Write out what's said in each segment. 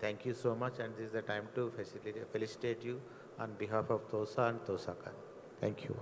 Thank you so much, and this is the time to felicitate you on behalf of TOSA and TOSACON. Thank you.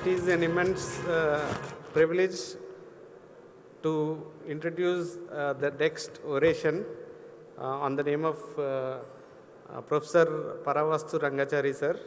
It is an immense privilege to introduce the next oration on the name of Professor Paravastu Rangachari sir.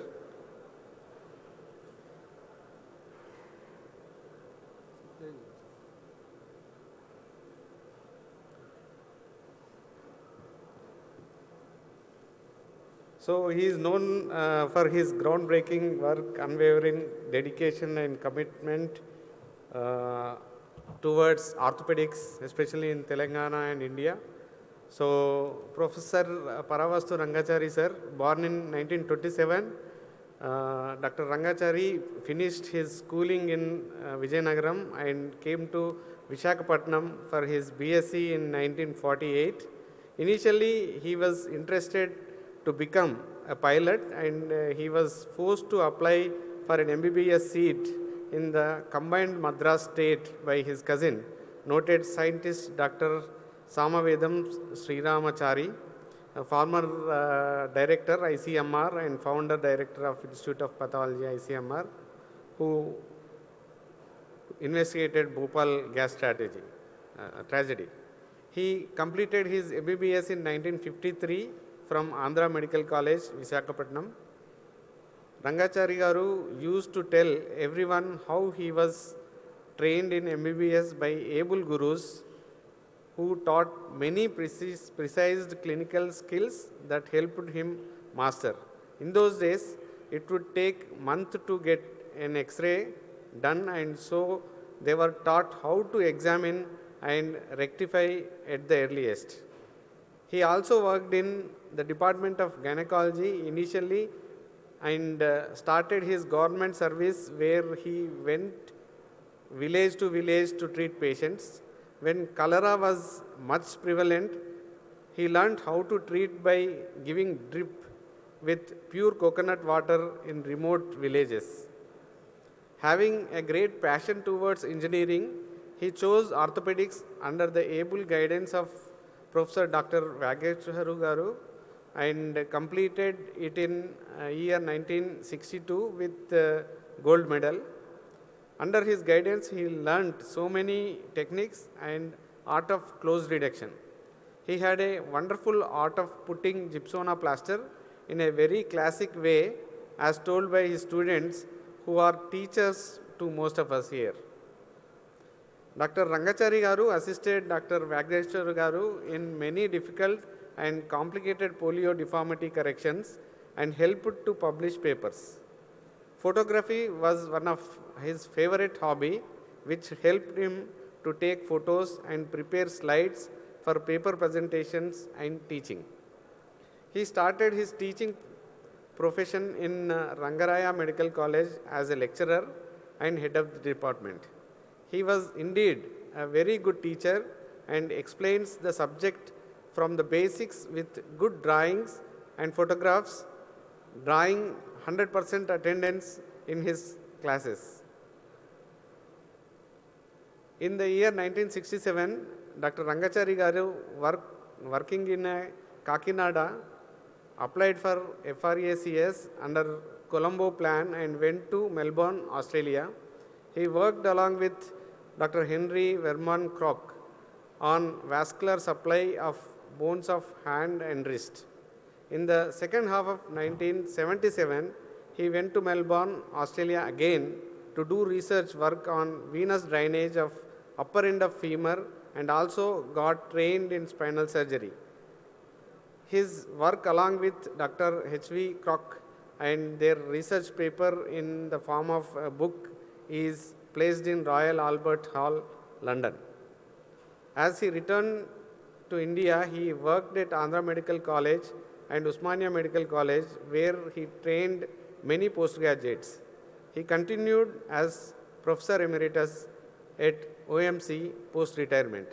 So he is known for his groundbreaking work, unwavering dedication and commitment towards orthopedics, especially in Telangana and India. So Professor Paravastu Rangachari sir, born in 1927, Dr. Rangachari finished his schooling in Vijayanagaram and came to Visakhapatnam for his BSc in 1948. Initially, he was interested to become a pilot, and he was forced to apply for an MBBS seat in the combined Madras state by his cousin, noted scientist Dr. Samavedam Sriramachari, a former director ICMR and founder director of Institute of Pathology ICMR, who investigated Bhopal gas tragedy. He completed his MBBS in 1953 from Andhra Medical College, Visakhapatnam. Rangachari Garu used to tell everyone how he was trained in MBBS by able gurus who taught many precise clinical skills that helped him master. In those days, it would take months to get an X-ray done, and so they were taught how to examine and rectify at the earliest. He also worked in the Department of Gynecology initially and started his government service where he went village to village to treat patients. When cholera was much prevalent, he learned how to treat by giving drip with pure coconut water in remote villages. Having a great passion towards engineering, he chose orthopedics under the able guidance of Professor Dr. Rangachari Garu and completed it in year 1962 with gold medal. Under his guidance, he learnt so many techniques and art of close reduction. He had a wonderful art of putting gypsona plaster in a very classic way, as told by his students who are teachers to most of us here. Dr. Rangachari Garu assisted Dr. Rangachari Garu in many difficult and complicated polio deformity corrections and helped to publish papers. Photography was one of his favorite hobby, which helped him to take photos and prepare slides for paper presentations and teaching. He started his teaching profession in Rangaraya Medical College as a lecturer and head of the department. He was indeed a very good teacher and explains the subject from the basics with good drawings and photographs, drawing 100% attendance in his classes. In the year 1967, Dr. Rangachari garu working in Kakinada applied for FRACS under Colombo plan and went to Melbourne, Australia. He worked along with Dr. Henry Vermont Kroc on vascular supply of bones of hand and wrist. In the second half of 1977, he went to Melbourne, Australia again to do research work on venous drainage of upper end of femur and also got trained in spinal surgery. His work along with Dr. H.V. Kroc and their research paper in the form of a book is placed in Royal Albert Hall, London. As he returned to India, he worked at Andhra Medical College and Usmania Medical College, where he trained many postgraduates. He continued as Professor Emeritus at OMC post-retirement.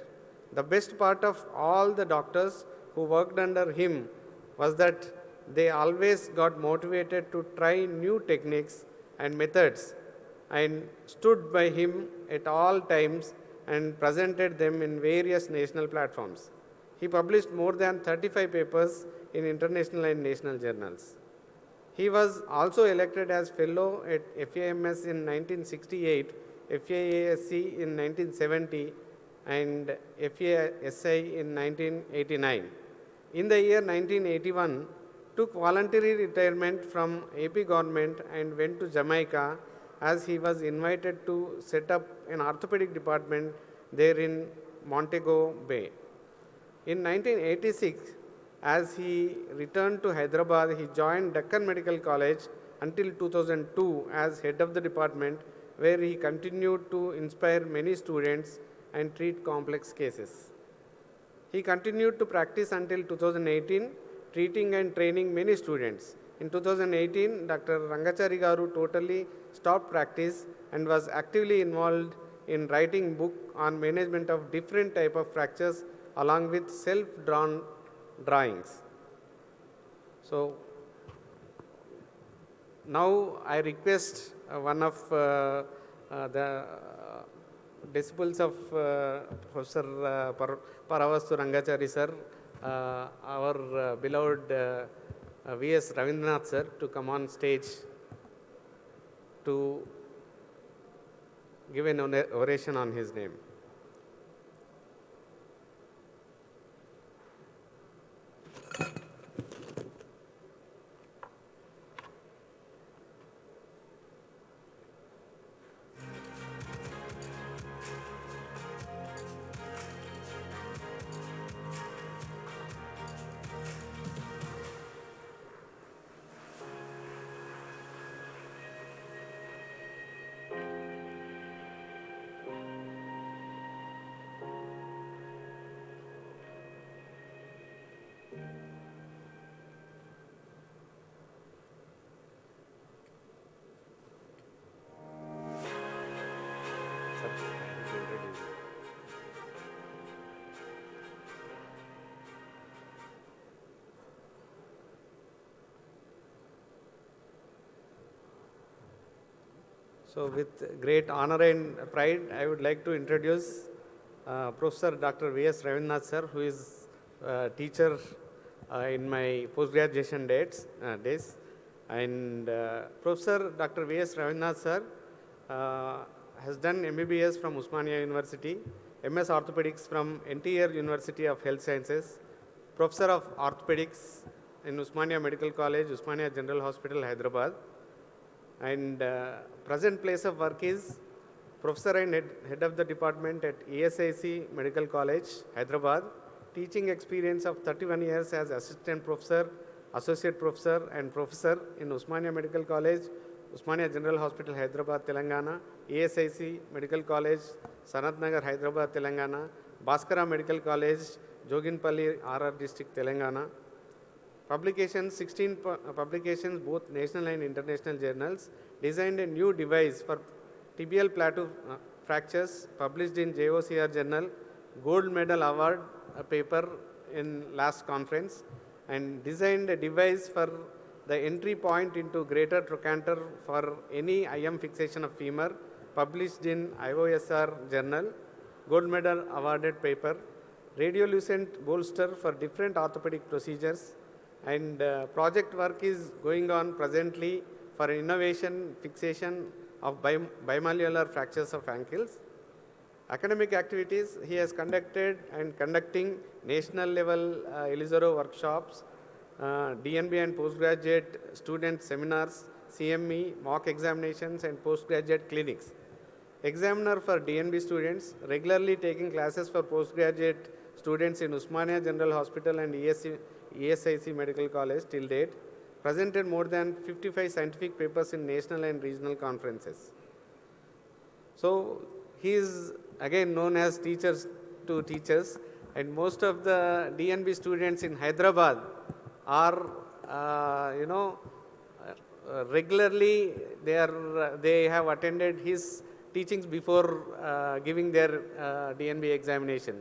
The best part of all the doctors who worked under him was that they always got motivated to try new techniques and methods and stood by him at all times and presented them in various national platforms. He published more than 35 papers in international and national journals. He was also elected as fellow at FAMS in 1968, FAASC in 1970, and FASI in 1989. In the year 1981, took voluntary retirement from AP government and went to Jamaica as he was invited to set up an orthopedic department there in Montego Bay. In 1986, as he returned to Hyderabad, he joined Deccan Medical College until 2002 as head of the department, where he continued to inspire many students and treat complex cases. He continued to practice until 2018, treating and training many students. In 2018, Dr. Rangachari garu totally stopped practice and was actively involved in writing book on management of different type of fractures along with self-drawn drawings. So now I request one of the disciples of Professor Paravastu Rangachari sir, our beloved V.S. Ravindranath sir, to come on stage to give an oration on his name. So with great honor and pride, I would like to introduce Professor Dr. V.S. Ravindranath sir, who is teacher in my post-graduation days. And Professor Dr. V.S. Ravindranath sir has done MBBS from Usmania University, MS Orthopaedics from NTR University of Health Sciences, Professor of Orthopaedics in Usmania Medical College, Usmania General Hospital, Hyderabad. And present place of work is Professor and Head of the Department at ESIC Medical College, Hyderabad. Teaching experience of 31 years as Assistant Professor, Associate Professor and Professor in Usmania Medical College, Usmania General Hospital, Hyderabad, Telangana, ESIC Medical College, Sanat Nagar, Hyderabad, Telangana, Bhaskara Medical College, Joginpalli, RR District, Telangana. Publications, 16 publications, both national and international journals. Designed a new device for tibial plateau fractures, published in JOCR journal. Gold medal award, a paper in last conference. And designed a device for the entry point into greater trochanter for any IM fixation of femur, published in IOSR journal. Gold medal awarded paper. Radiolucent bolster for different orthopedic procedures. And project work is going on presently for innovation fixation of bimalleolar fractures of ankles. Academic activities, he has conducted and conducting national level Elizaro workshops, DNB and postgraduate student seminars, CME, mock examinations and postgraduate clinics. Examiner for DNB students, regularly taking classes for postgraduate students in Usmania General Hospital and ESIC Medical College till date. Presented more than 55 scientific papers in national and regional conferences. So he is again known as teachers to teachers, and most of the DNB students in Hyderabad are regularly they have attended his teachings before giving their DNB examination.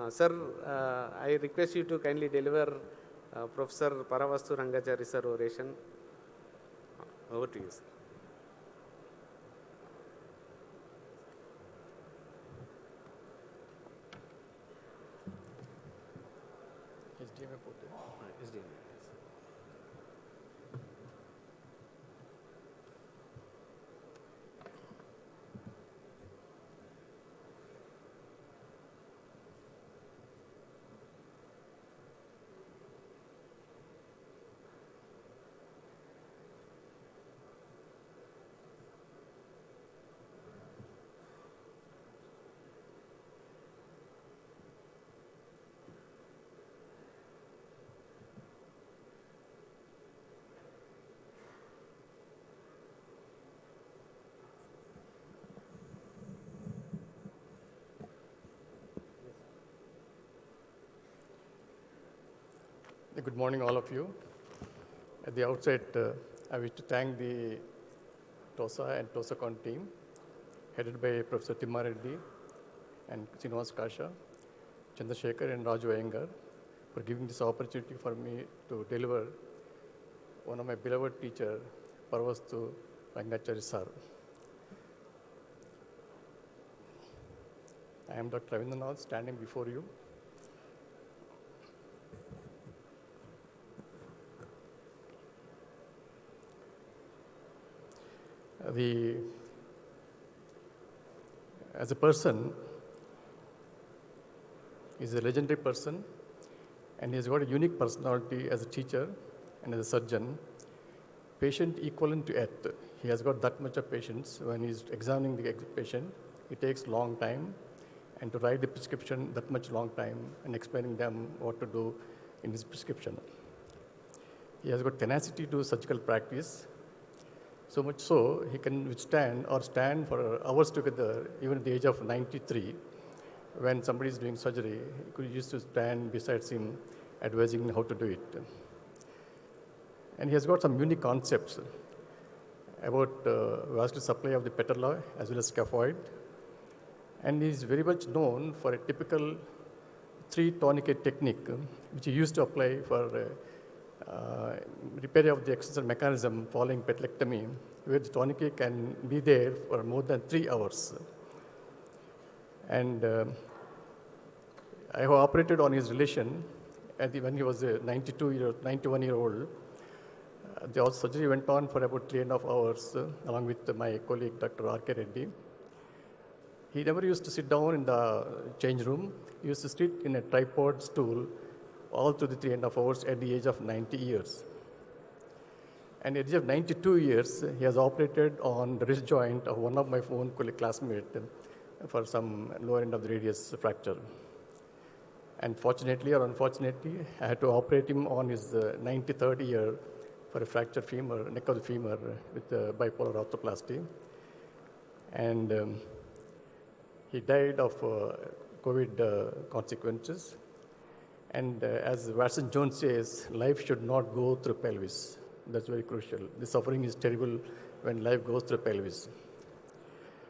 Sir, I request you to kindly deliver Professor Paravastu Rangachari sir oration. Over to you, sir. Good morning, all of you. At the outset, I wish to thank the TOSA and TOSACON team, headed by Professor Timmareddy and Srinivas Kasha, Chandrasekhar and Raju Iyengar, for giving this opportunity for me to deliver one of my beloved teacher, Paravastu Rangachari sir. I am Dr. Ravindranath, standing before you. As a person, he's a legendary person, and he's got a unique personality as a teacher and as a surgeon. Patient equivalent to earth. He has got that much of patience. When he's examining the patient, it takes long time, and to write the prescription, that much long time, and explaining them what to do in his prescription. He has got tenacity to surgical practice, so much so he can withstand or stand for hours together, even at the age of 93. When somebody is doing surgery, he could used to stand besides him, advising him how to do it. And he has got some unique concepts about vascular supply of the patella as well as scaphoid. And he is very much known for a typical 3 tourniquet technique, which he used to apply for repair of the extensor mechanism following patelectomy, where the tourniquet can be there for more than 3 hours. And I have operated on his relation when he was a 91-year-old. The surgery went on for about 3.5 hours, along with my colleague, Dr. R.K. Reddy. He never used to sit down in the change room. He used to sit in a tripod stool all through the 3.5 hours at the age of 90 years. And at the age of 92 years, he has operated on the wrist joint of one of my own classmates for some lower end of the radius fracture. And fortunately or unfortunately, I had to operate him on his 93rd year for a fractured femur, neck of the femur with bipolar arthroplasty. And he died of COVID consequences. And as Watson Jones says, life should not go through pelvis. That's very crucial. The suffering is terrible when life goes through pelvis.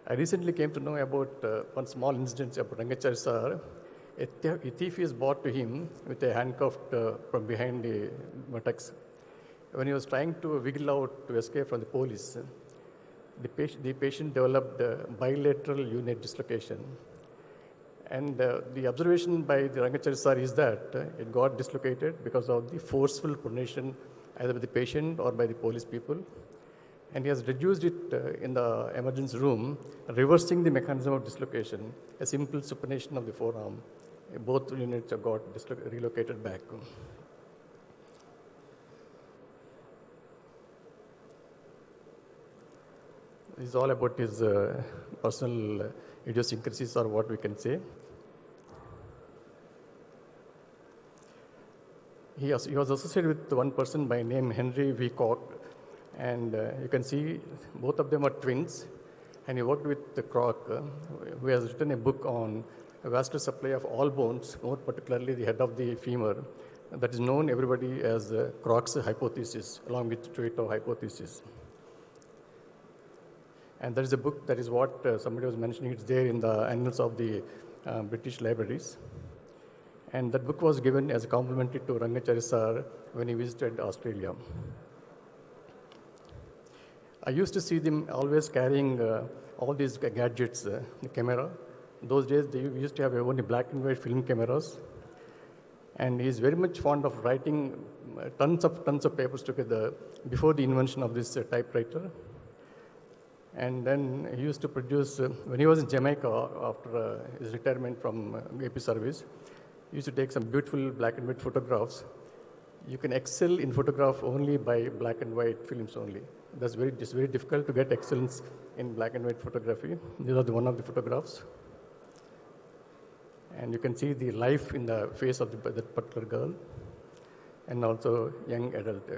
I recently came to know about one small incident about Rangachari sir. A thief is brought to him with a handcuffed from behind the buttocks. When he was trying to wiggle out to escape from the police, the patient developed bilateral unit dislocation. And the observation by the Rangachari sir is that it got dislocated because of the forceful pronation either by the patient or by the police people. And he has reduced it in the emergency room, reversing the mechanism of dislocation, a simple supination of the forearm. Both units have got relocated back. This is all about his personal idiosyncrasies, or what we can say. He was associated with one person by name Henry V. Koch, and you can see both of them are twins. And he worked with Koch, who has written a book on vascular supply of all bones, more particularly the head of the femur, that is known everybody as Koch's hypothesis, along with Treto hypothesis. And there is a book, that is what somebody was mentioning, it's there in the annals of the British libraries. And that book was given as a complimentary to Rangachari sir when he visited Australia. I used to see them always carrying all these gadgets, the camera. Those days, we used to have only black and white film cameras. And he's very much fond of writing tons of papers together before the invention of this typewriter. And then he used to produce, when he was in Jamaica after his retirement from AP service, he used to take some beautiful black and white photographs. You can excel in photograph only by black and white films only. It's very difficult to get excellence in black and white photography. These are one of the photographs. And you can see the life in the face of that particular girl, and also young adult.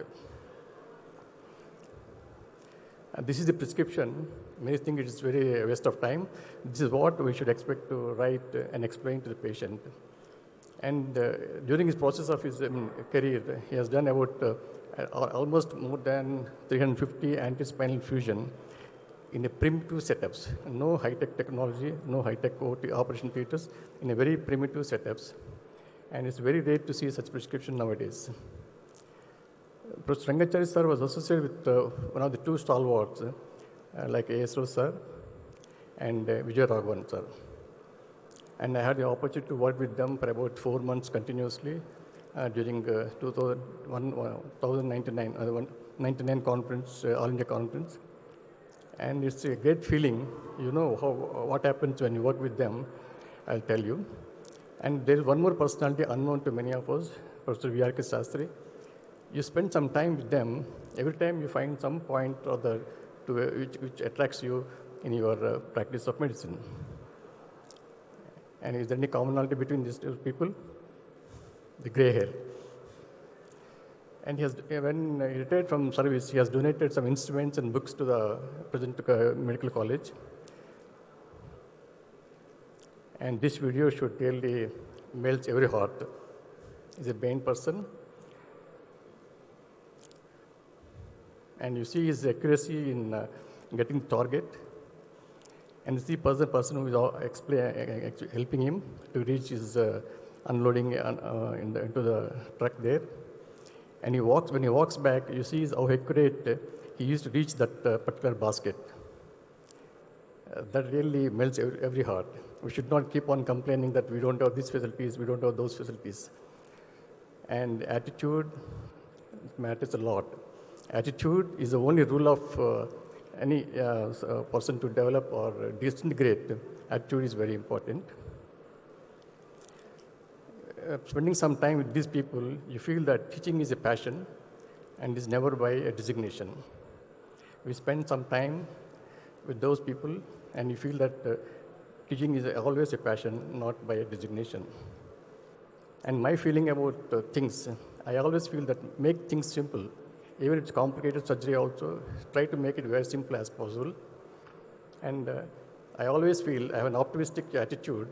This is the prescription. Many think it is very waste of time. This is what we should expect to write and explain to the patient. And during his process of his career, he has done about almost more than 350 anti-spinal fusion in a primitive setups. No high-tech technology, no high-tech operation theaters, in a very primitive setups. And it's very rare to see such prescription nowadays. Prof. Rangachari sir was associated with one of the two stalwarts, like ASO sir and Vijay Raghavan sir. And I had the opportunity to work with them for about 4 months continuously during 1999 conference, All India conference. And it's a great feeling, you know, what happens when you work with them, I'll tell you. And there is one more personality unknown to many of us, Professor V.R.K. Sastry. You spend some time with them, every time you find some point or other which attracts you in your practice of medicine. And is there any commonality between these two people? The gray hair. And when he retired from service, he has donated some instruments and books to the present medical college. And this video should really melt every heart. He's a Bain person. And you see his accuracy in getting target. And it's the person who is helping him to reach his unloading into the truck there. And when he walks back, you see how accurate he used to reach that particular basket. That really melts every heart. We should not keep on complaining that we don't have these facilities, we don't have those facilities. And attitude matters a lot. Attitude is the only rule of any person to develop or disintegrate. Attitude is very important. Spending some time with these people, you feel that teaching is a passion and is never by a designation. We spend some time with those people and you feel that teaching is always a passion, not by a designation. And my feeling about things, I always feel that make things simple. Even if it's complicated surgery also, try to make it very simple as possible. And I always feel I have an optimistic attitude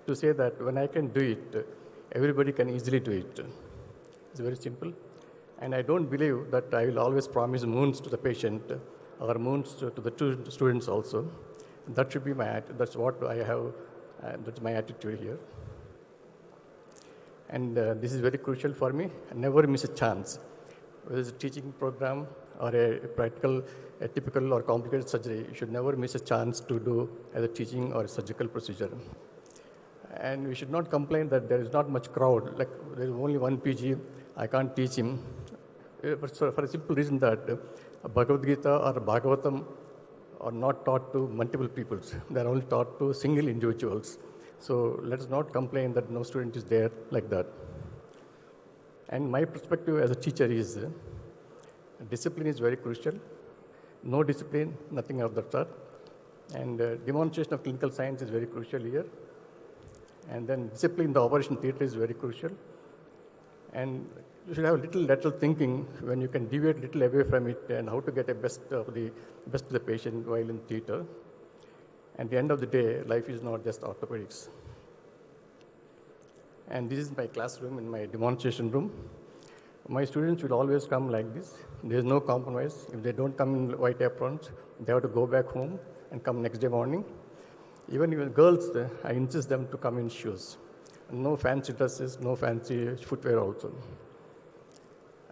to say that when I can do it everybody can easily do it. It's very simple. And I don't believe that I will always promise moons to the patient or moons to the two students also. That should be that's what I have, that's my attitude here. And this is very crucial for me. I never miss a chance. Whether it's a teaching program or a practical, a typical or complicated surgery, you should never miss a chance to do either teaching or a surgical procedure. And we should not complain that there is not much crowd, like there is only one PG, I can't teach him. But for a simple reason that Bhagavad Gita or Bhagavatam are not taught to multiple peoples. They are only taught to single individuals. So let us not complain that no student is there like that. And my perspective as a teacher is discipline is very crucial. No discipline, nothing of that sort. And demonstration of clinical science is very crucial here. And then discipline in the operation theatre is very crucial. And you should have a little lateral thinking when you can deviate a little away from it and how to get the best of the patient while in theatre. At the end of the day, life is not just orthopedics. And this is my classroom in my demonstration room. My students will always come like this. There is no compromise. If they don't come in white aprons, they have to go back home and come next day morning. Even girls, I insist them to come in shoes. No fancy dresses, no fancy footwear also.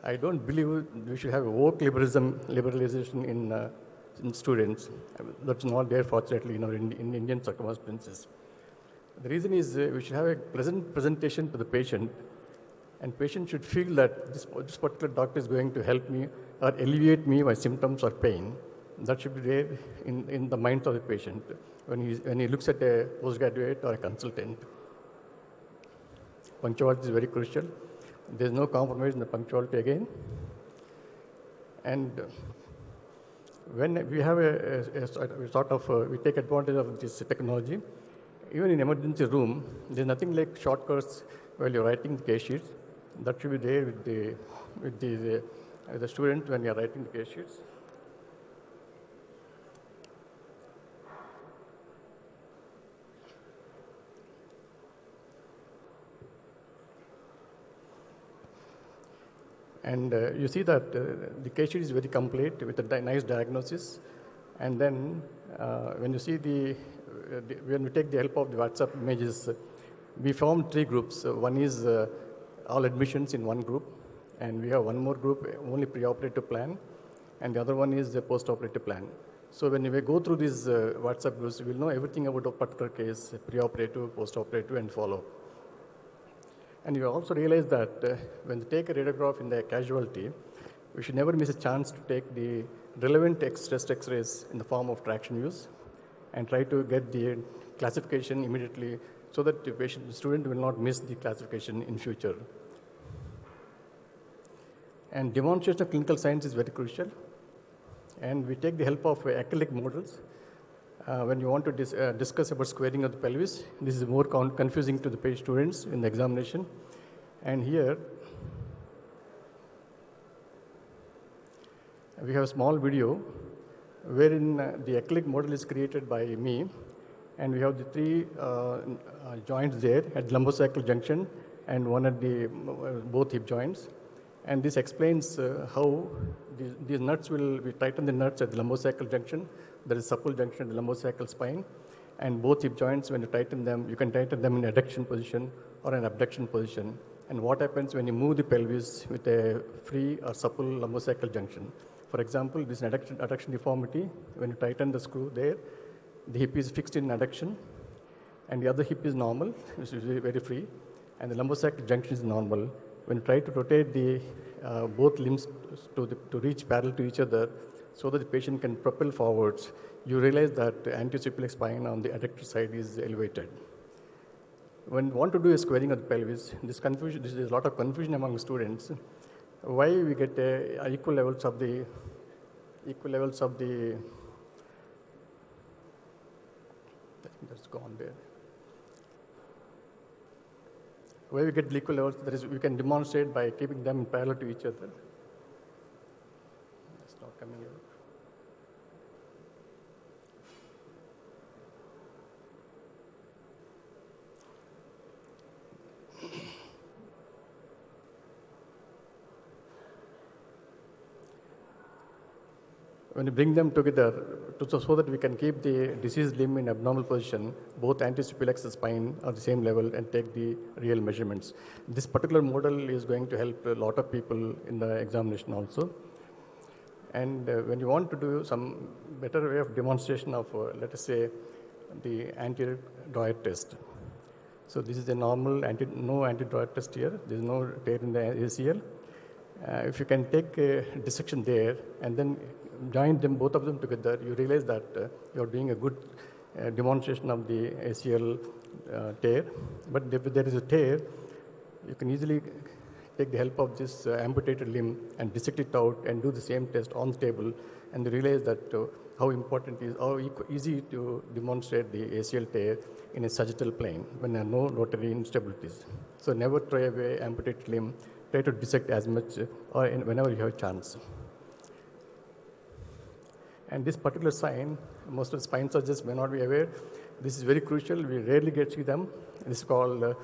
I don't believe we should have woke liberalization in students. That's not there, fortunately, in Indian circumstances. The reason is we should have a pleasant presentation to the patient, and patient should feel that this particular doctor is going to help me or alleviate me my symptoms or pain. That should be there in the mind of the patient when he looks at a postgraduate or a consultant. Punctuality is very crucial. There is no compromise in the punctuality again. And when we have we take advantage of this technology, even in emergency room, there's nothing like shortcuts while you're writing the case sheets. That should be there with the student when you're writing the case sheets. And you see that the case sheet is very complete with a nice diagnosis. And then when you see when we take the help of the WhatsApp images, we form 3 groups. One is all admissions in one group, and we have one more group, only pre-operative plan, and the other one is the post-operative plan. So when we go through these WhatsApp groups, we'll know everything about a particular case, pre-operative, post-operative, and follow-up. And you also realize that when they take a radiograph in the casualty, we should never miss a chance to take the relevant chest X-rays in the form of traction views and try to get the classification immediately so that the student will not miss the classification in future. And demonstration of clinical science is very crucial. And we take the help of acrylic models. When you want to discuss about squaring of the pelvis, this is more confusing to the students in the examination. And here, we have a small video wherein the acrylic model is created by me, and we have the 3 joints there at the lumbosacral junction and one at both hip joints. And this explains how these nuts we tighten the nuts at the lumbosacral junction. There is supple junction at the lumbosacral spine, and both hip joints, when you tighten them, you can tighten them in adduction position or an abduction position. And what happens when you move the pelvis with a free or supple lumbosacral junction? For example, this adduction deformity, when you tighten the screw there, the hip is fixed in adduction, and the other hip is normal, which is very free, and the lumbosacral junction is normal. When you try to rotate both limbs to reach parallel to each other so that the patient can propel forwards, you realize that the anterior spine on the adductor side is elevated. When you want to do a squaring of the pelvis, there's a lot of confusion among students. Why we get equal levels of the I think that's gone there. Why we get equal levels, that is, we can demonstrate by keeping them parallel to each other. It's not coming out. when you bring them together so that we can keep the diseased limb in abnormal position, both antisupplex and spine are the same level and take the real measurements. This particular model is going to help a lot of people in the examination also. And when you want to do some better way of demonstration of, let us say, the anterior droid test. So this is a normal, no anti-droid test here. There is no tear in the ACL. If you can take a dissection there and then join them, both of them together, you realize that you are doing a good demonstration of the ACL tear. But if there is a tear, you can easily take the help of this amputated limb and dissect it out and do the same test on the table, and you realize that how important it is, how easy to demonstrate the ACL tear in a sagittal plane when there are no rotary instabilities. So never try away amputated limb. Try to dissect as much or whenever you have a chance. And this particular sign, most of the spine surgeons may not be aware. This is very crucial. We rarely get to see them. This is called,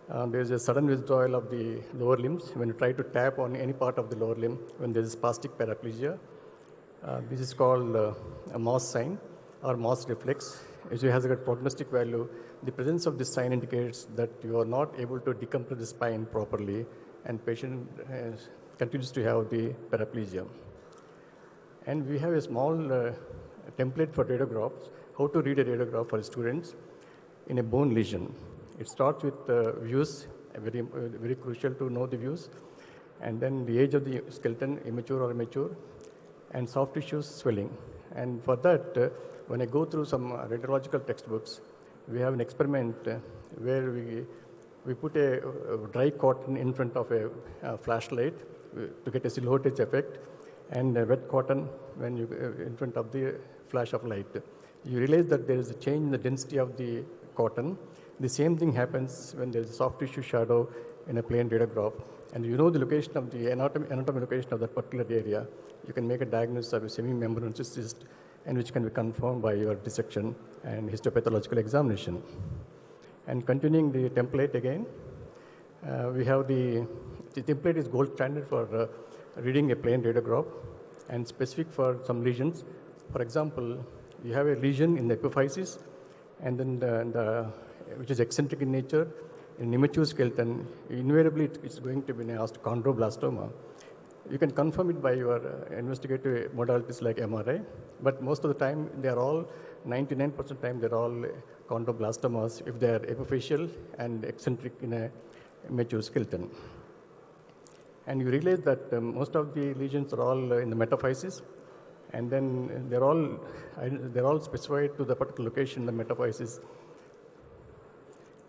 there is a sudden withdrawal of the lower limbs when you try to tap on any part of the lower limb when there is spastic paraplegia. This is called a Moss sign or Moss reflex. It has a prognostic value. The presence of this sign indicates that you are not able to decompress the spine properly, and patient continues to have the paraplegia. And we have a small template for radiographs, how to read a radiograph for students in a bone lesion. It starts with views, very crucial to know the views, and then the age of the skeleton, immature or mature, and soft tissue swelling. And for that, when I go through some radiological textbooks, we have an experiment where we put a dry cotton in front of a flashlight to get a silhouette effect, and a wet cotton when you in front of the flash of light. You realize that there is a change in the density of the cotton. The same thing happens when there is a soft tissue shadow in a plain radiograph, and you know the location of the anatomy location of that particular area. You can make a diagnosis of a semi-membranous cyst, and which can be confirmed by your dissection and histopathological examination. And continuing the template again, we have the template is gold standard for reading a plain radiograph and specific for some lesions. For example, you have a lesion in the epiphysis, and then which is eccentric in nature. In immature skeleton, invariably it's going to be announced chondroblastoma. You can confirm it by your investigative modalities like MRI, but most of the time they are all, 99% of the time they're all chondroblastomas if they are epiphyseal and eccentric in a mature skeleton. And you realize that most of the lesions are all in the metaphysis, and then they're all specified to the particular location in the metaphysis.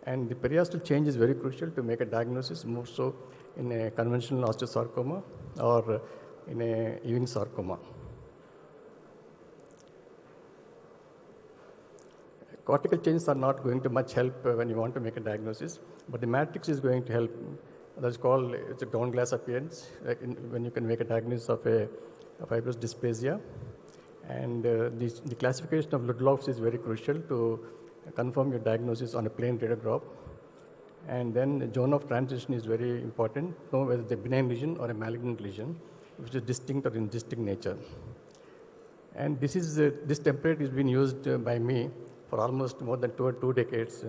And the periosteal change is very crucial to make a diagnosis, more so in a conventional osteosarcoma or in a Ewing sarcoma. Cortical changes are not going to much help when you want to make a diagnosis, but the matrix is going to help. That's called, it's a ground glass appearance, like when you can make a diagnosis of a fibrous dysplasia. And the classification of Ludlows is very crucial to confirm your diagnosis on a plain radiograph. And then the zone of transition is very important, to know whether it's a benign lesion or a malignant lesion, which is distinct or indistinct nature. And this template has been used by me for almost more than two decades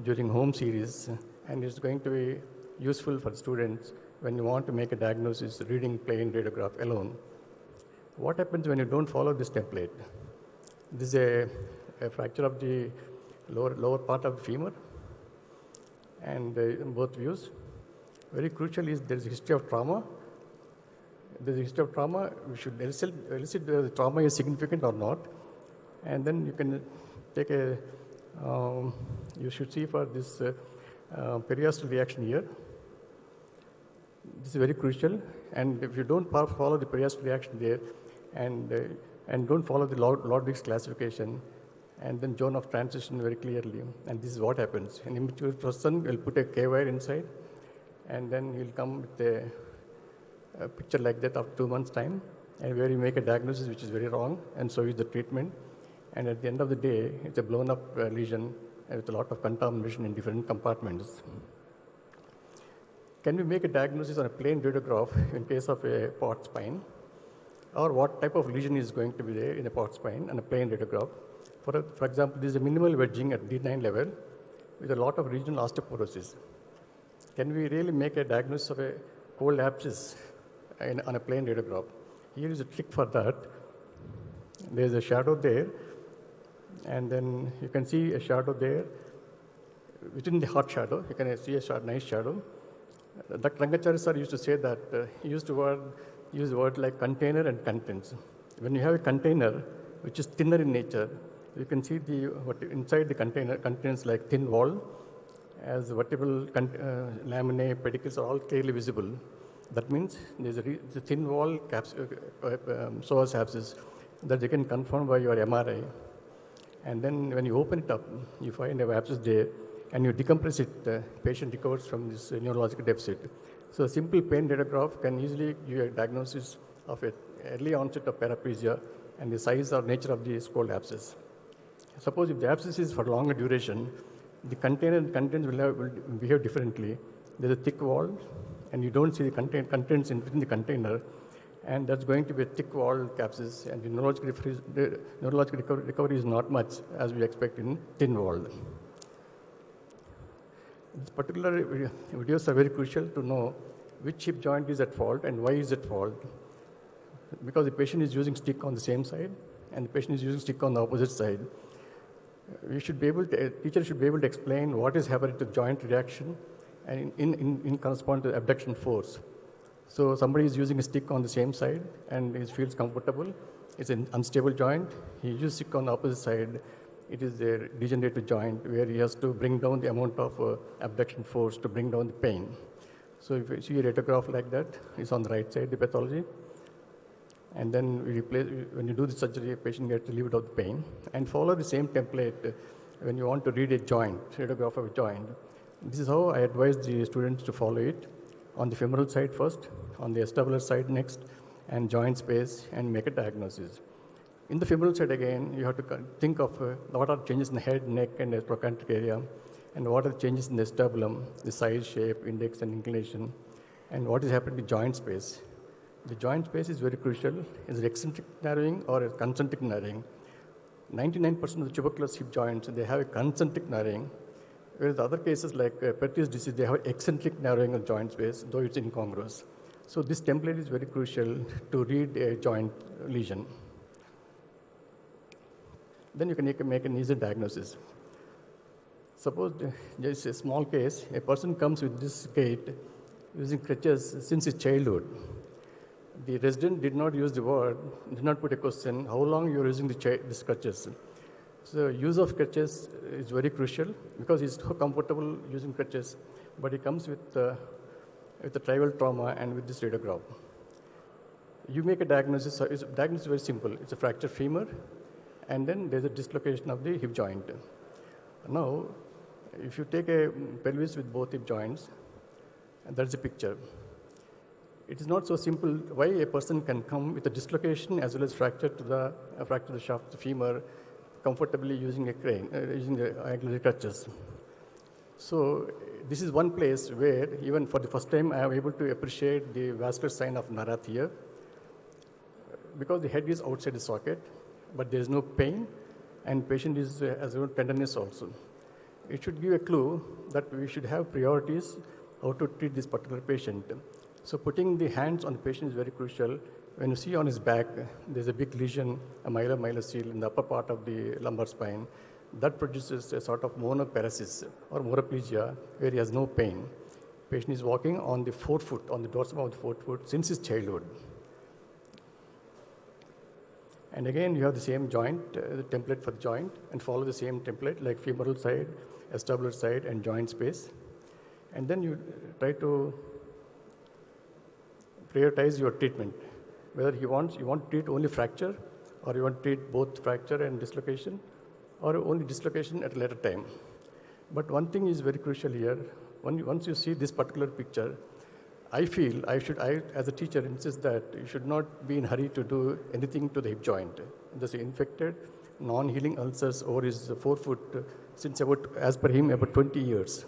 during home series, and it's going to be useful for students when you want to make a diagnosis reading plain radiograph alone. What happens when you don't follow this template? This is a fracture of the lower part of the femur, and in both views. Very crucial is there is a history of trauma. There is a history of trauma. We should elicit whether the trauma is significant or not, and then you can take a. You should see for this periosteal reaction here. This is very crucial, and if you don't follow the periosteal reaction there, and don't follow the Lodwig's classification, and then zone of transition very clearly, and this is what happens. An immature person will put a K-wire inside, and then he'll come with a picture like that after 2 months' time, and where you make a diagnosis which is very wrong, and so is the treatment. And at the end of the day, it's a blown-up lesion with a lot of contamination in different compartments. Can we make a diagnosis on a plain radiograph in case of a port spine? or what type of lesion is going to be there in a port spine and a plain radiograph. For example, this is a minimal wedging at D9 level with a lot of regional osteoporosis. Can we really make a diagnosis of a cold abscess on a plain radiograph? Here is a trick for that. There is a shadow there, and then you can see a shadow there. Within the hot shadow, you can see a nice shadow. Dr. Rangachari sir used to say that he used to use words like container and contents. When you have a container which is thinner in nature, you can see inside the container contains like thin wall, as vertebral laminae, pedicles are all clearly visible. That means there's a thin wall psoas abscess that you can confirm by your MRI. And then when you open it up, you find an abscess there, and you decompress it, the patient recovers from this neurological deficit. So a simple pain radiograph can easily give you a diagnosis of an early onset of paraplegia and the size or nature of the cold abscess. Suppose if the abscess is for longer duration, the container and contents will behave differently. There's a thick wall, and you don't see the contents within the container, and that's going to be a thick wall abscess, and the neurological recovery is not much as we expect in thin wall. These particular videos are very crucial to know which hip joint is at fault and why is at fault. Because the patient is using stick on the same side and the patient is using stick on the opposite side. A teacher should be able to explain what is happening to joint reaction and in correspond to abduction force. So somebody is using a stick on the same side and he feels comfortable. It's an unstable joint. He uses stick on the opposite side. It is a degenerative joint where he has to bring down the amount of abduction force to bring down the pain. So if you see a radiograph like that, it's on the right side, the pathology. And then when you do the surgery, a patient gets relieved of the pain. And follow the same template when you want to read a joint, radiograph of a joint. This is how I advise the students to follow it. On the femoral side first, on the acetabular side next, and joint space, and make a diagnosis. In the femoral side again, you have to think of what are changes in the head, neck, and the trochanteric area, and what are the changes in the acetabulum, the size, shape, index, and inclination, and what is happening to joint space. The joint space is very crucial. Is it eccentric narrowing or a concentric narrowing? 99% of the tuberculous hip joints, they have a concentric narrowing, whereas other cases like Perthes disease, they have eccentric narrowing of joint space, though it's incongruous. So this template is very crucial to read a joint lesion. Then you can make an easy diagnosis. Suppose there is a small case, a person comes with this gait using crutches since his childhood. The resident did not use the word, did not put a question, how long you are using these crutches. So use of crutches is very crucial because he's so comfortable using crutches, but he comes with a tribal trauma and with this radiograph. You make a diagnosis, diagnosis is very simple. It's a fractured femur, and then there's a dislocation of the hip joint. Now, if you take a pelvis with both hip joints, and that's the picture. It is not so simple why a person can come with a dislocation as well as fracture to the shaft of the femur comfortably using a crane, using the auxiliary crutches. So this is one place where even for the first time I am able to appreciate the vascular sign of Narath here, because the head is outside the socket, but there is no pain, and patient is has no tenderness also. It should give a clue that we should have priorities how to treat this particular patient. So putting the hands on the patient is very crucial. When you see on his back, there's a big lesion, a myelocele in the upper part of the lumbar spine. That produces a sort of monoparesis or monoplegia where he has no pain. Patient is walking on the forefoot, on the dorsum of the forefoot since his childhood. And again, you have the same joint, the template for the joint, and follow the same template like femoral side, acetabular side, and joint space. And then you try to prioritize your treatment, whether you want to treat only fracture, or you want to treat both fracture and dislocation, or only dislocation at a later time. But one thing is very crucial here. Once you see this particular picture, I feel I as a teacher insist that you should not be in a hurry to do anything to the hip joint. There's infected, non-healing ulcers over his forefoot since as per him, about 20 years.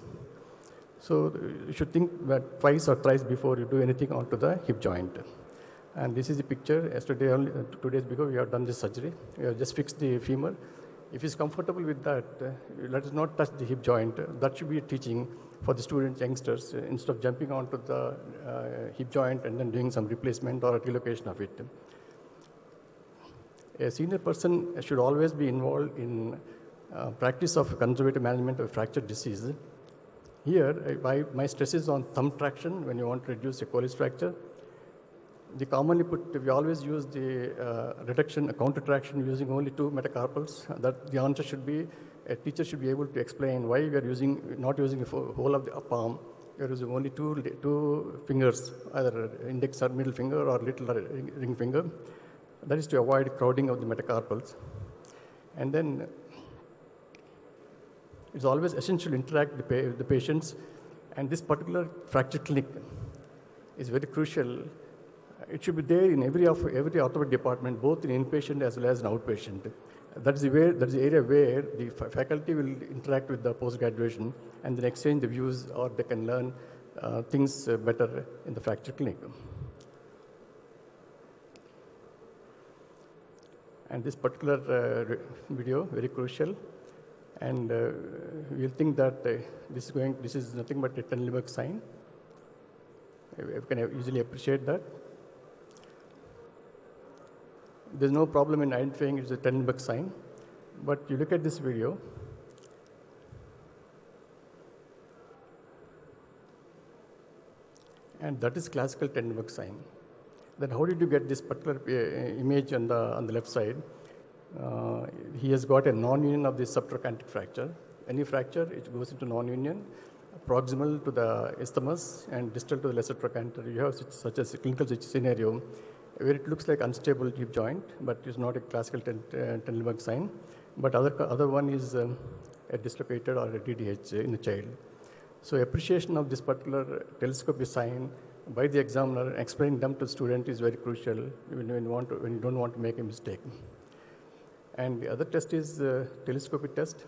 So you should think that twice or thrice before you do anything onto the hip joint. And this is the picture. Yesterday, only 2 days ago, we have done this surgery. We have just fixed the femur. If he's comfortable with that, let us not touch the hip joint. That should be a teaching for the students, youngsters, instead of jumping onto the hip joint and then doing some replacement or a relocation of it. A senior person should always be involved in practice of conservative management of fracture disease. Here, my stress is on thumb traction when you want to reduce a Colles fracture. We always use the reduction, counter traction using only 2 metacarpals. That the answer should be, a teacher should be able to explain why we are not using the whole of the palm. We are using only two fingers, either index or middle finger or little ring finger. That is to avoid crowding of the metacarpals. And then it's always essential to interact with the patients. And this particular fracture clinic is very crucial. It should be there in every orthopedic department, both in inpatient as well as in outpatient. That is the area where the faculty will interact with the post-graduation and then exchange the views, or they can learn things better in the fracture clinic. And this particular video, very crucial. And we'll think that this is nothing but a Tenenbaum sign. You can easily appreciate that. There's no problem in identifying it's a Tenenbaum sign, but you look at this video, and that is classical Tenenbaum sign. Then how did you get this particular image on the left side? He has got a non-union of the subtrochanteric fracture. Any fracture, it goes into non-union, proximal to the isthmus and distal to the lesser trochanter. You have such a clinical scenario where it looks like unstable hip joint, but it's not a classical Tenenbaum sign. But other one is a dislocated or a DDH in the child. So appreciation of this particular telescopic sign by the examiner, explaining them to the student is very crucial when you don't want to make a mistake. And the other test is telescopic test.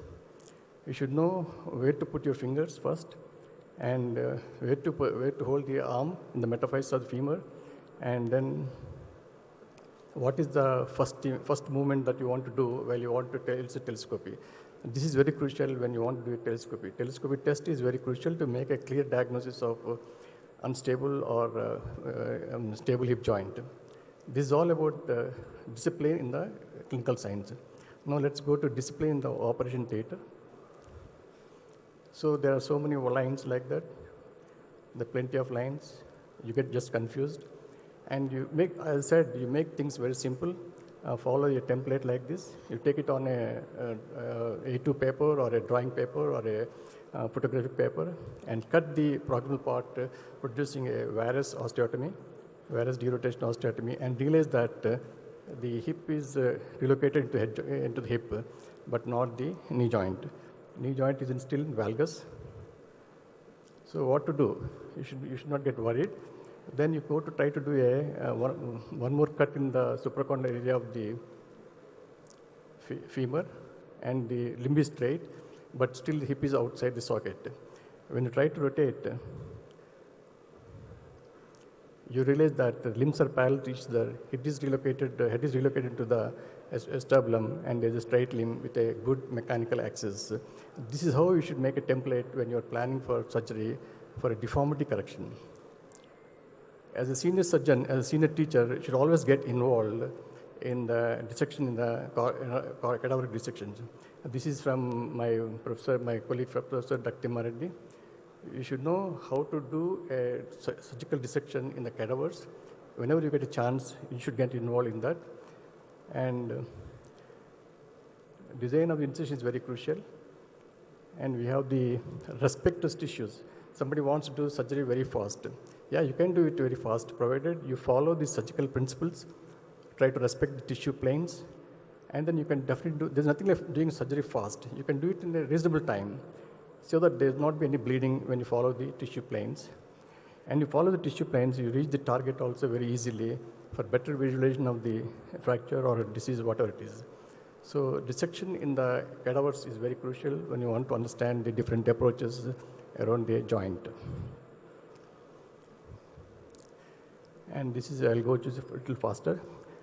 You should know where to put your fingers first, and where to hold the arm in the metaphysis of the femur, and then what is the first movement that you want to do while you want to tell a telescopy. This is very crucial when you want to do a telescopy. Telescopic test is very crucial to make a clear diagnosis of unstable or stable hip joint. This is all about discipline in the clinical science. Now let's go to discipline in the operation theatre. So there are so many lines like that. There are plenty of lines. You get just confused. And you make, as I said, you make things very simple. Follow a template like this. You take it on a A2 paper or a drawing paper or a photographic paper and cut the proximal part, producing a varus osteotomy, varus derotation osteotomy, and realize that the hip is relocated into the hip, but not the knee joint. Knee joint is still in valgus. So what to do? You should not get worried. Then you go to try to do one more cut in the supracondylar area of the femur, and the limb is straight, but still the hip is outside the socket. When you try to rotate, you realize that the limbs are parallel to each other. Head is relocated to the acetabulum, and there is a straight limb with a good mechanical axis. This is how you should make a template when you are planning for surgery for a deformity correction. As a senior surgeon, as a senior teacher, you should always get involved in the dissection, in the cadaveric dissections. This is from my colleague, Professor Dr. Mareddy. You should know how to do a surgical dissection in the cadavers. Whenever you get a chance, you should get involved in that. And design of the incision is very crucial. And we have the respectus tissues. Somebody wants to do surgery very fast. Yeah, you can do it very fast, provided you follow the surgical principles, try to respect the tissue planes, and then you can definitely do, there's nothing like doing surgery fast. You can do it in a reasonable time so that there will not be any bleeding when you follow the tissue planes. And you follow the tissue planes, you reach the target also very easily for better visualization of the fracture or disease, whatever it is. So dissection in the cadavers is very crucial when you want to understand the different approaches around the joint. And this is, I'll go just a little faster.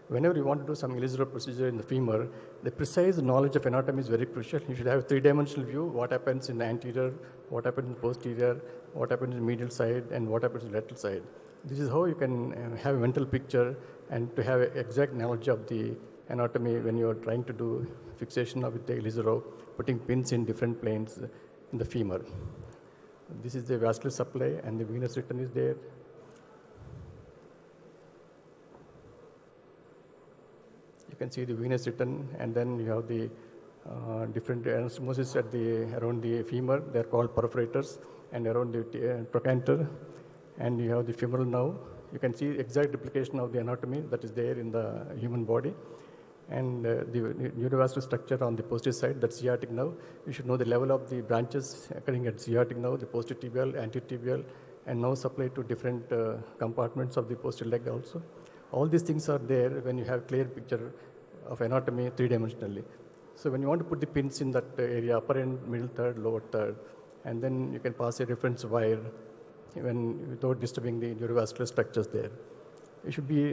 Whenever you want to do some illusory procedure in the femur, the precise knowledge of anatomy is very crucial. You should have a three-dimensional view, what happens in the anterior, what happens in the posterior, what happens in the medial side, and what happens in the lateral side. This is how you can have a mental picture and to have an exact knowledge of the anatomy when you are trying to do fixation of the illusory, putting pins in different planes in the femur. This is the vascular supply, and the venous return is there. You can see the venous return, and then you have the different anastomosis at around the femur. They are called perforators, and around the trochanter, and you have the femoral nerve. You can see exact replication of the anatomy that is there in the human body, and the neurovascular structure on the posterior side, that's sciatic nerve. You should know the level of the branches occurring at sciatic nerve, the posterior tibial, anterior tibial, and nerve supply to different compartments of the posterior leg also. All these things are there when you have clear picture of anatomy three-dimensionally. So when you want to put the pins in that area, upper end, middle third, lower third, and then you can pass a reference wire without disturbing the neurovascular structures there. You should be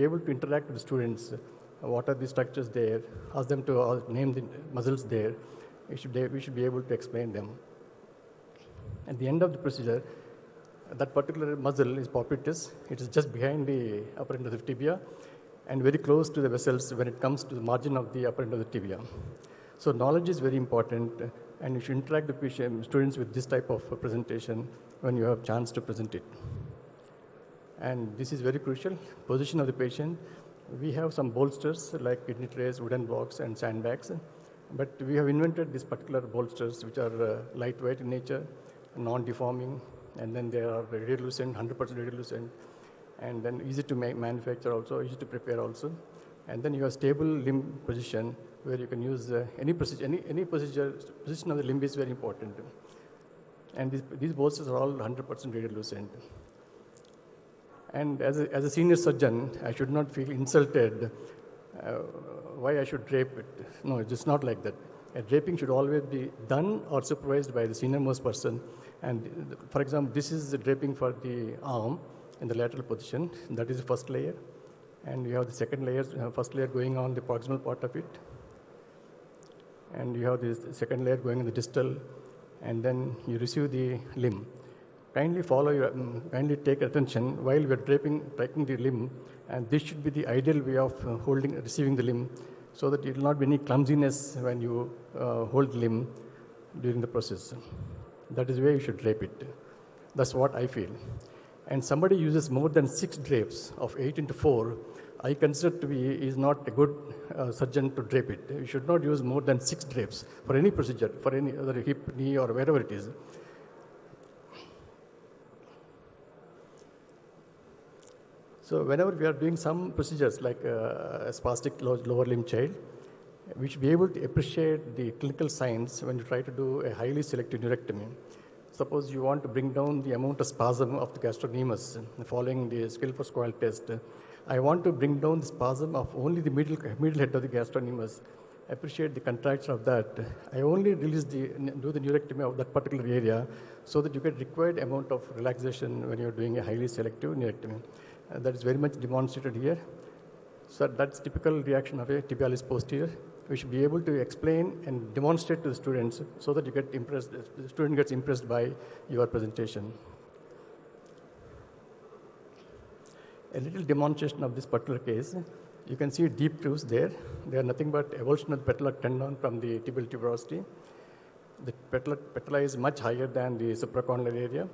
able to interact with the students. What are the structures there? Ask them to name the muscles there. We should be able to explain them. At the end of the procedure, that particular muscle is popliteus. It is just behind the upper end of the tibia and very close to the vessels when it comes to the margin of the upper end of the tibia. So knowledge is very important, and you should interact with students with this type of presentation when you have chance to present it. And this is very crucial, position of the patient. We have some bolsters like kidney trays, wooden blocks, and sandbags, but we have invented these particular bolsters which are lightweight in nature, non-deforming, and then they are radiolucent, 100% radiolucent, and then easy to manufacture also, easy to prepare also. And then you have stable limb position where you can use any position of the limb is very important. And these bolsters are all 100% radiolucent. And as a senior surgeon, I should not feel insulted why I should drape it. No, it's just not like that. A draping should always be done or supervised by the senior most person. And for example, this is the draping for the arm in the lateral position. That is the first layer. And you have the second layer, first layer going on the proximal part of it. And you have the second layer going in the distal. And then you receive the limb. Kindly take attention while we are taking the limb, and this should be the ideal way of receiving the limb, so that it will not be any clumsiness when you hold the limb during the process. That is the way you should drape it. That's what I feel. And somebody uses more than 6 drapes of 8x4, I consider is not a good surgeon to drape it. You should not use more than 6 drapes for any procedure, for any other hip, knee, or wherever it is. So whenever we are doing some procedures like a spastic lower limb child, we should be able to appreciate the clinical signs when you try to do a highly selective neurectomy. Suppose you want to bring down the amount of spasm of the gastrocnemius following the Skill-for-Squall test. I want to bring down the spasm of only the middle head of the gastrocnemius. Appreciate the contraction of that. I only do the neurectomy of that particular area so that you get required amount of relaxation when you're doing a highly selective neurectomy. That is very much demonstrated here. So that's typical reaction of a tibialis posterior. We should be able to explain and demonstrate to the students so that the student gets impressed by your presentation. A little demonstration of this particular case. You can see deep grooves there. They are nothing but avulsion of the patellar tendon from the tibial tuberosity. The patella is much higher than the supracondylar area.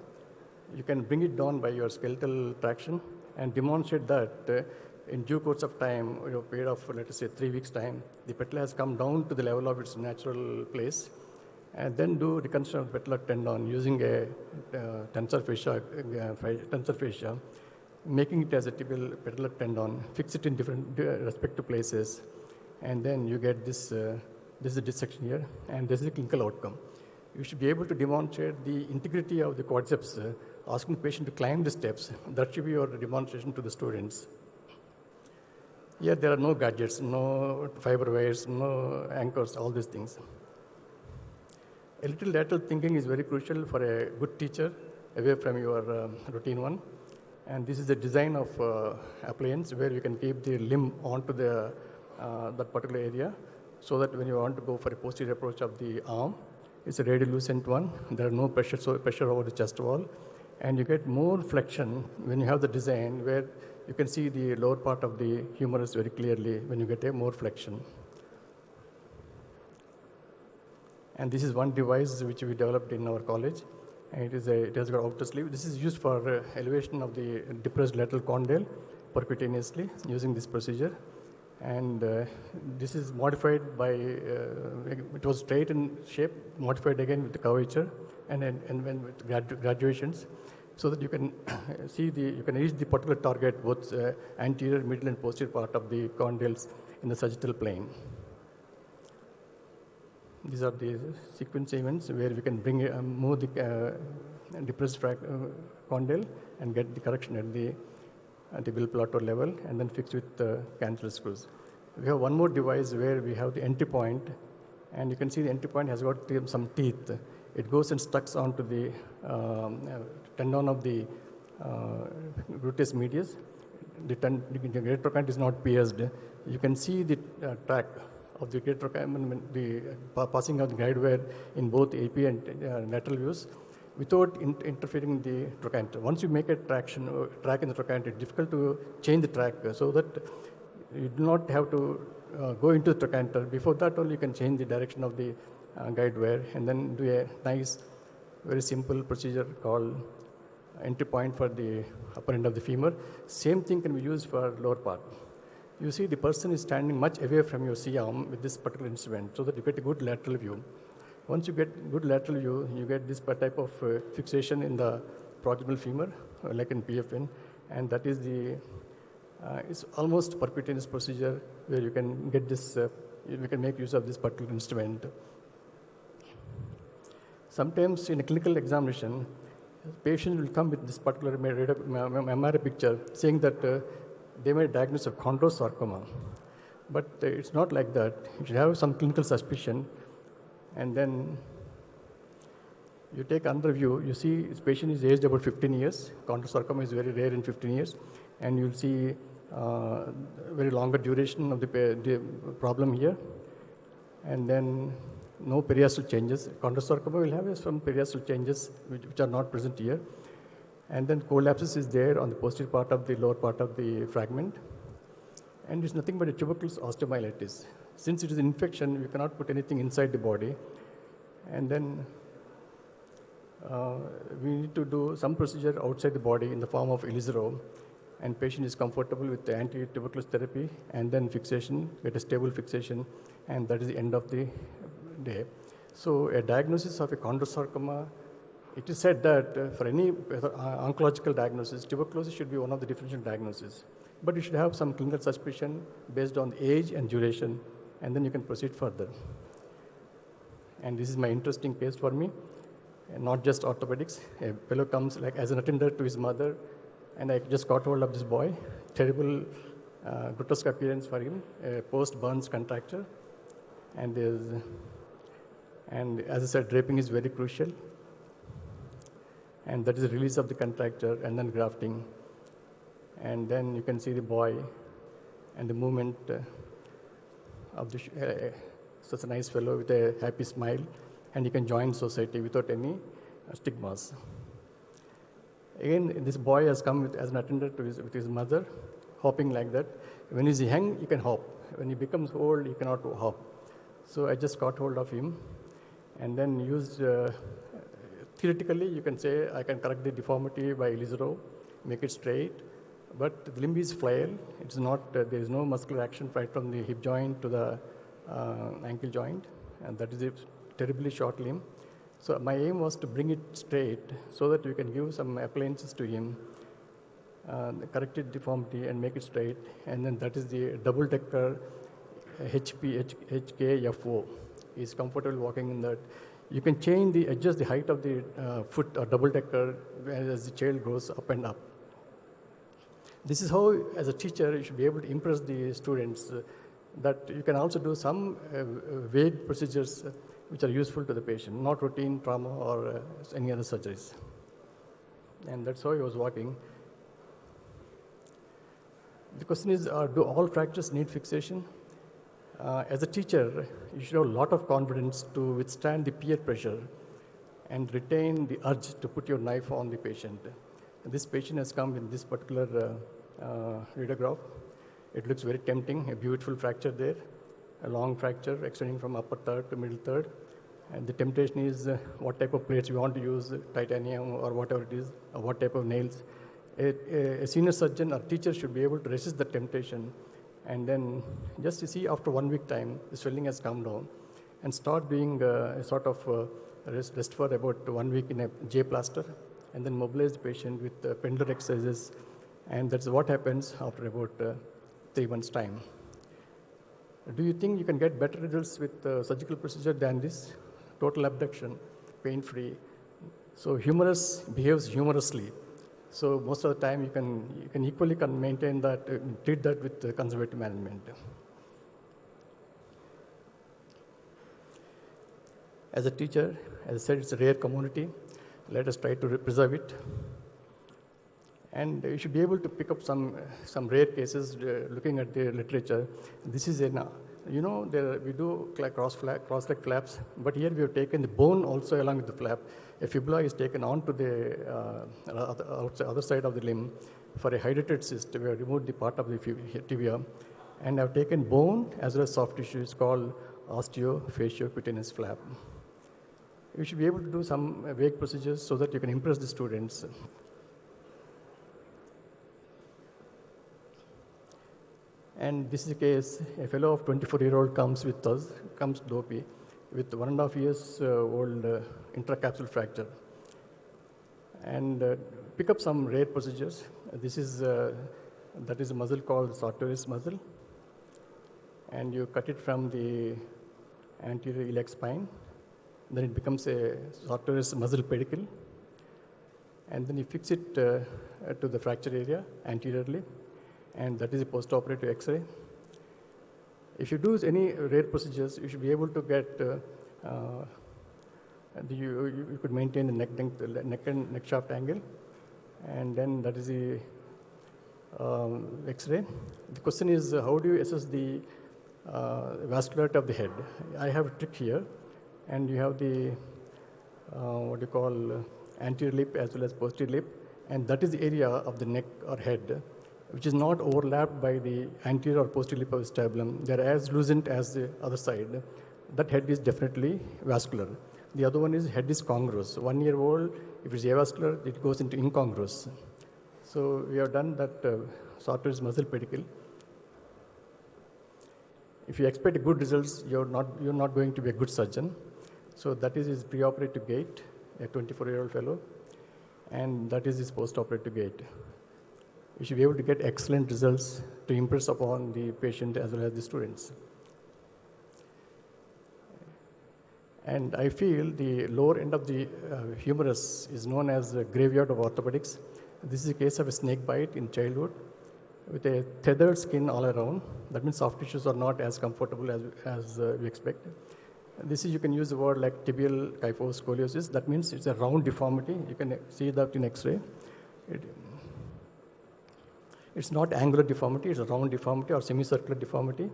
You can bring it down by your skeletal traction and demonstrate that in due course of time, a period of, let us say, 3 weeks' time, the patella has come down to the level of its natural place, and then do reconstruction of the patellar tendon using a tensor fascia, making it as a tibial patellar tendon, fix it in different respective places, and then you get this is the dissection here, and this is the clinical outcome. You should be able to demonstrate the integrity of the quadriceps, asking the patient to climb the steps. That should be your demonstration to the students. Here there are no gadgets, no fiber wires, no anchors, all these things. A little lateral thinking is very crucial for a good teacher, away from your routine one. And this is the design of appliance where you can keep the limb onto the, that particular area, so that when you want to go for a posterior approach of the arm, it's a radiolucent one. There are no pressure over the chest wall. And you get more flexion when you have the design where you can see the lower part of the humerus very clearly when you get a more flexion. And this is one device which we developed in our college. And it has got outer sleeve. This is used for elevation of the depressed lateral condyle percutaneously using this procedure. And this is modified by, it was straight in shape, modified again with the curvature and when with graduations, so that you can see you can reach the particular target, both anterior, middle, and posterior part of the condyles in the sagittal plane. These are the sequence events where we can move the depressed condyle and get the correction at the bill plateau level, and then fix with cancer screws. We have one more device where we have the entry point, and you can see the entry point has got some teeth. It goes and stucks onto the tendon of the gluteus medius. The great trochanter is not pierced. You can see the track of the great trochanter, the passing of the guide wire in both AP and lateral views, without interfering in the trochanter. Once you make a track in the trochanter, it's difficult to change the track, so that you do not have to go into the trochanter. Before that only you can change the direction of the guide wire and then do a nice, very simple procedure called entry point for the upper end of the femur. Same thing can be used for lower part. You see the person is standing much away from your C-arm with this particular instrument, so that you get a good lateral view. Once you get good lateral view, you get this type of fixation in the proximal femur, like in PFN, and that is it's almost percutaneous procedure where you can get this, you can make use of this particular instrument. Sometimes in a clinical examination, patient will come with this particular MRI picture saying that they may diagnose a chondrosarcoma, but it's not like that. You should have some clinical suspicion. And then you take another view, you see this patient is aged about 15 years. Chondrosarcoma is very rare in 15 years. And you'll see very longer duration of the problem here. And then no periasteal changes. Chondrosarcoma will have some periasteal changes which are not present here. And then collapses is there on the posterior part of the lower part of the fragment. And it's nothing but a tuberculous osteomyelitis. Since it is an infection, we cannot put anything inside the body. And then we need to do some procedure outside the body in the form of Ilizero. And patient is comfortable with the anti-tuberculous therapy and then fixation, get a stable fixation, and that is the end of the day. So a diagnosis of a chondrosarcoma, it is said that for any oncological diagnosis, tuberculosis should be one of the differential diagnoses. But you should have some clinical suspicion based on age and duration, and then you can proceed further. And this is my interesting case for me, and not just orthopedics. A fellow comes like as an attender to his mother, and I just got hold of this boy. Terrible grotesque appearance for him, post-burns contracture. And as I said, draping is very crucial. And that is the release of the contracture and then grafting. And then you can see the boy and the movement of such a nice fellow with a happy smile, and he can join society without any stigmas. Again, this boy has come as an attendant with his mother, hopping like that. When he's young, he can hop. When he becomes old, he cannot hop. So I just got hold of him and then used, theoretically, you can say I can correct the deformity by Ilizero, make it straight. But the limb is flail. It's not, there is no muscular action right from the hip joint to the ankle joint, and that is a terribly short limb. So my aim was to bring it straight so that we can give some appliances to him, correct it deformity and make it straight. And then that is the double-decker HICC-NOVOTEL. He's comfortable walking in that. You can adjust the height of the foot or double-decker as the child goes up and up. This is how, as a teacher, you should be able to impress the students that you can also do some vague procedures which are useful to the patient, not routine trauma or any other surgeries. And that's how he was walking. The question is, do all fractures need fixation? As a teacher, you should have a lot of confidence to withstand the peer pressure and retain the urge to put your knife on the patient. And this patient has come in this particular radiograph. It looks very tempting, a beautiful fracture there, a long fracture extending from upper third to middle third. And the temptation is what type of plates you want to use, titanium or whatever it is, or what type of nails. A senior surgeon or teacher should be able to resist the temptation, and then just to see after 1 week time, the swelling has come down, and start doing a sort of rest for about 1 week in a J plaster, and then mobilize the patient with pendular exercises, and that's what happens after about 3 months' time. Do you think you can get better results with surgical procedure than this? Total abduction, pain-free. So humerus behaves humorously. So most of the time you can equally maintain that, treat that with conservative management. As a teacher, as I said, it's a rare commodity. Let us try to preserve it. And you should be able to pick up some rare cases looking at the literature. This is we do cross-leg flaps, but here we have taken the bone also along with the flap. A fibula is taken onto the other side of the limb for a hydrated cyst. We have removed the part of the tibia, and have taken bone as well as soft tissue. It's called osteofasciocutaneous flap. You should be able to do some vague procedures so that you can impress the students. And this is a case, a fellow of 24-year-old comes with us, comes dopey, with 1.5 years old intracapsular fracture. And pick up some rare procedures. This is, that is a muscle called sartorius muscle. And you cut it from the anterior iliac spine. Then it becomes a sartorius muscle pedicle. And then you fix it to the fracture area anteriorly. And that is a post-operative X-ray. If you do any rare procedures, you should be able to get, you could maintain the neck shaft angle, and then that is the X-ray. The question is, how do you assess the vascularity of the head? I have a trick here, and you have the, what you call anterior lip as well as posterior lip, and that is the area of the neck or head which is not overlapped by the anterior or posterior lip of the sternum. They are as lucent as the other side. That head is definitely vascular. The other one is head is congruous. 1 year old, if it's avascular, it goes into incongruous. So we have done that sartorius muscle pedicle. If you expect good results, you're not going to be a good surgeon. So that is his preoperative gait, a 24-year-old fellow, and that is his postoperative gait. You should be able to get excellent results to impress upon the patient as well as the students. And I feel the lower end of the humerus is known as the graveyard of orthopedics. This is a case of a snake bite in childhood with a tethered skin all around. That means soft tissues are not as comfortable as we expect. This is, you can use the word like tibial kyphoscoliosis. That means it's a round deformity. You can see that in X-ray. It's not angular deformity, it's a round deformity or semicircular deformity.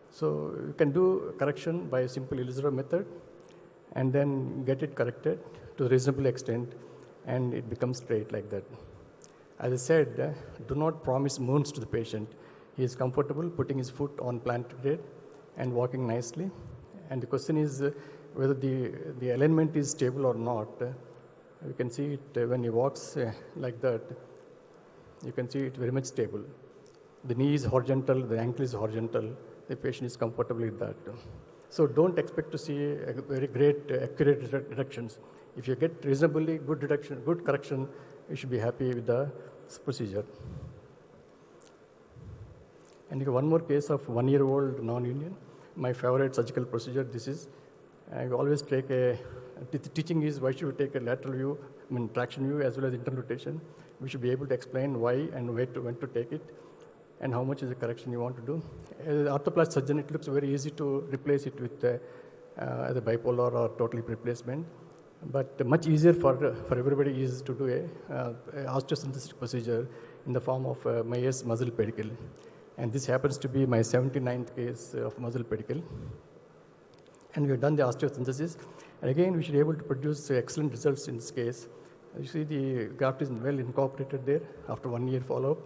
So you can do correction by a simple Elizarov method and then get it corrected to a reasonable extent, and it becomes straight like that. As I said, do not promise moons to the patient. He is comfortable putting his foot on plantar grade and walking nicely. And the question is whether the alignment is stable or not. You can see it when he walks like that. You can see it very much stable. The knee is horizontal, the ankle is horizontal. The patient is comfortable with that. So don't expect to see a very great accurate reductions. If you get reasonably good reduction, good correction, you should be happy with the procedure. And you have one more case of 1 year old non-union. My favorite surgical procedure, this is. I always take the teaching is why should we take a lateral view, traction view as well as internal rotation. We should be able to explain why and when to take it and how much is the correction you want to do. As an orthoplastic surgeon, it looks very easy to replace it with the bipolar or total hip replacement. But much easier for everybody is to do a osteosynthesis procedure in the form of Meyer's muscle pedicle. And this happens to be my 79th case of muscle pedicle. And we have done the osteosynthesis. And again, we should be able to produce excellent results in this case. You see the graft is well incorporated there after 1 year follow-up.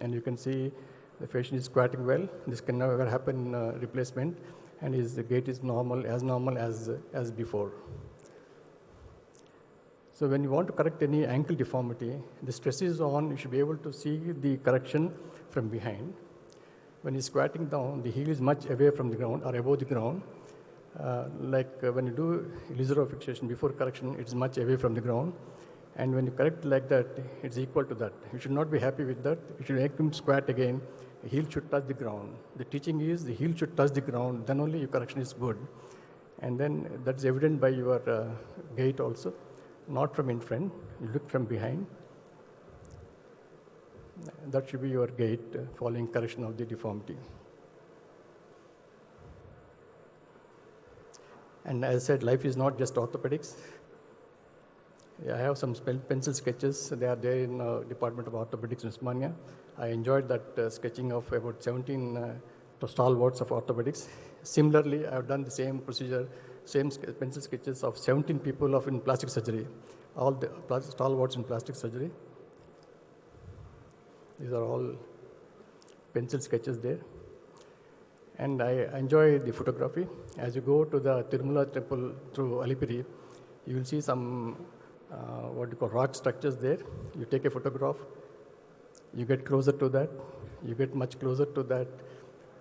And you can see the patient is squatting well. This can never happen in replacement. And his gait is normal as before. So when you want to correct any ankle deformity, the stress is on, you should be able to see the correction from behind. When he's squatting down, the heel is much away from the ground or above the ground. When you do illusory fixation before correction, it's much away from the ground. And when you correct like that, it's equal to that. You should not be happy with that. You should make him squat again. The heel should touch the ground. The teaching is the heel should touch the ground, then only your correction is good. And then that's evident by your gait also, not from in front. You look from behind. That should be your gait following correction of the deformity. And as I said, life is not just orthopedics. I have some pencil sketches. They are there in Department of Orthopaedics in Usmania. I enjoyed that sketching of about 17 stalwarts of orthopedics. Similarly, I have done the same procedure, same pencil sketches of 17 people in plastic surgery, all the stalwarts in plastic surgery. These are all pencil sketches there. And I enjoy the photography. As you go to the Tirumala temple through Alipiri, you will see some what you call rock structures there. You take a photograph, you get closer to that, you get much closer to that,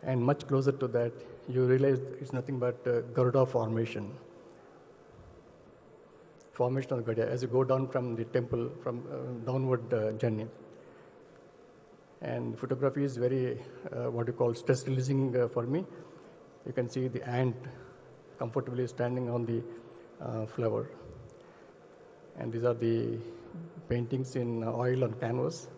and much closer to that, you realize it's nothing but Garuda formation. Formation of Garuda as you go down from the temple, from downward journey. And photography is very, what you call, stress releasing for me. You can see the ant comfortably standing on the flower. And these are the paintings in oil on canvas.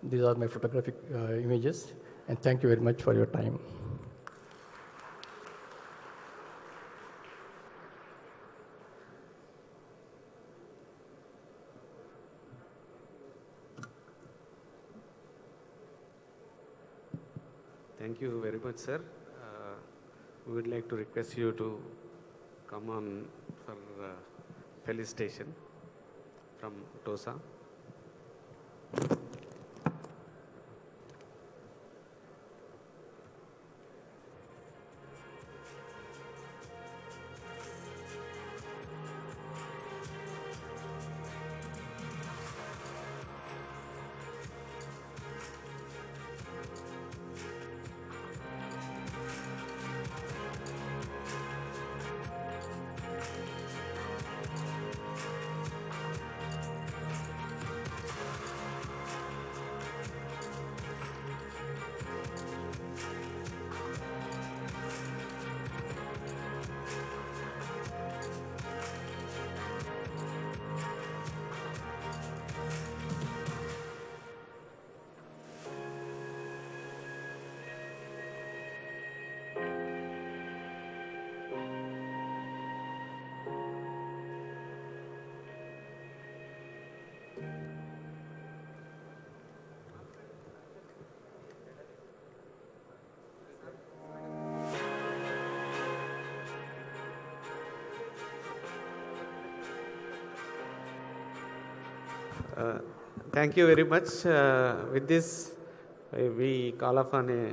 These are my photographic images. And thank you very much for your time. Thank you very much, sir. We would like to request you to come on for felicitation from TOSA. Thank you very much. With this, we call upon the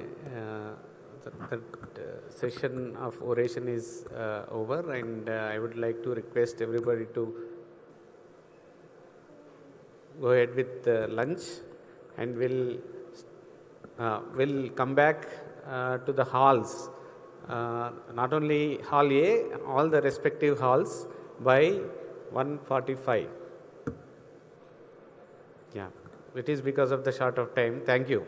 session of oration is over, and I would like to request everybody to go ahead with lunch, and we'll come back to the halls, not only hall A, all the respective halls by 1:45. Yeah, it is because of the short of time. Thank you.